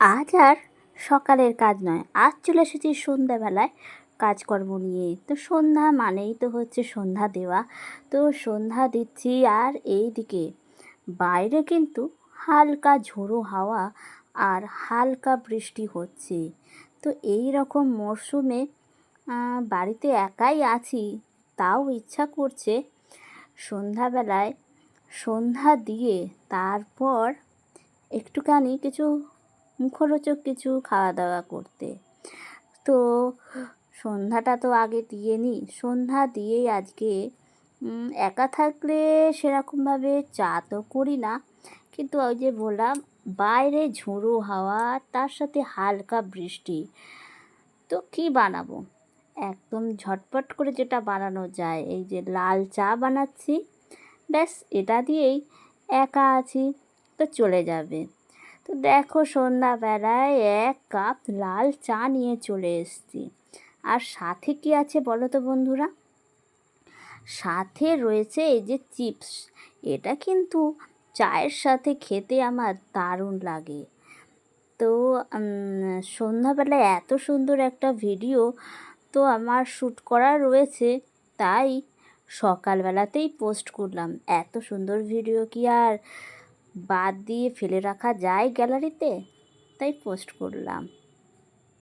আজ আর সকালের কাজ নয়, আজ চলে এসেছি সন্ধ্যাবেলায় কাজকর্ম নিয়ে। তো সন্ধ্যা মানেই তো হচ্ছে সন্ধ্যা দেওয়া। তো সন্ধ্যা দিচ্ছি আর এই দিকে বাইরে কিন্তু হালকা ঝোড়ো হাওয়া আর হালকা বৃষ্টি হচ্ছে। তো এই রকম মরশুমে বাড়িতে একাই আছি, তাও ইচ্ছা করছে সন্ধ্যাবেলায় সন্ধ্যা দিয়ে তারপর একটুখানি কিছু মুখরোচক কিছু খাওয়া দাওয়া করতে। তো সন্ধ্যাটা তো আগে দিয়ে নিই, সন্ধ্যা দিয়েই আজকে একা থাকলে সেরকমভাবে চা তো করি না, কিন্তু ওই যে বললাম বাইরে ঝোড়ো হাওয়া তার সাথে হালকা বৃষ্টি, তো কী বানাবো, একদম ঝটপট করে যেটা বানানো যায় এই যে লাল চা বানাচ্ছি, ব্যাস এটা দিয়েই একা আছি তো চলে যাবে। তো দেখো সন্ধ্যাবেলায় 1 কাপ লাল চা নিয়ে চলে এসেছি। আর সাথে কি আছে বলো তো বন্ধুরা? সাথে রয়েছে এই যে চিপস। এটা কিন্তু চায়ের সাথে খেতে আমার দারুণ লাগে। তো সন্ধ্যাবেলায় এত সুন্দর একটা ভিডিও তো আমার শ্যুট করা রয়েছে, তাই সকালবেলাতেই পোস্ট করলাম। এত সুন্দর ভিডিও কি আর বাদ দিয়ে ফেলে রাখা যায় গ্যালারিতে? তাই পোস্ট করলাম।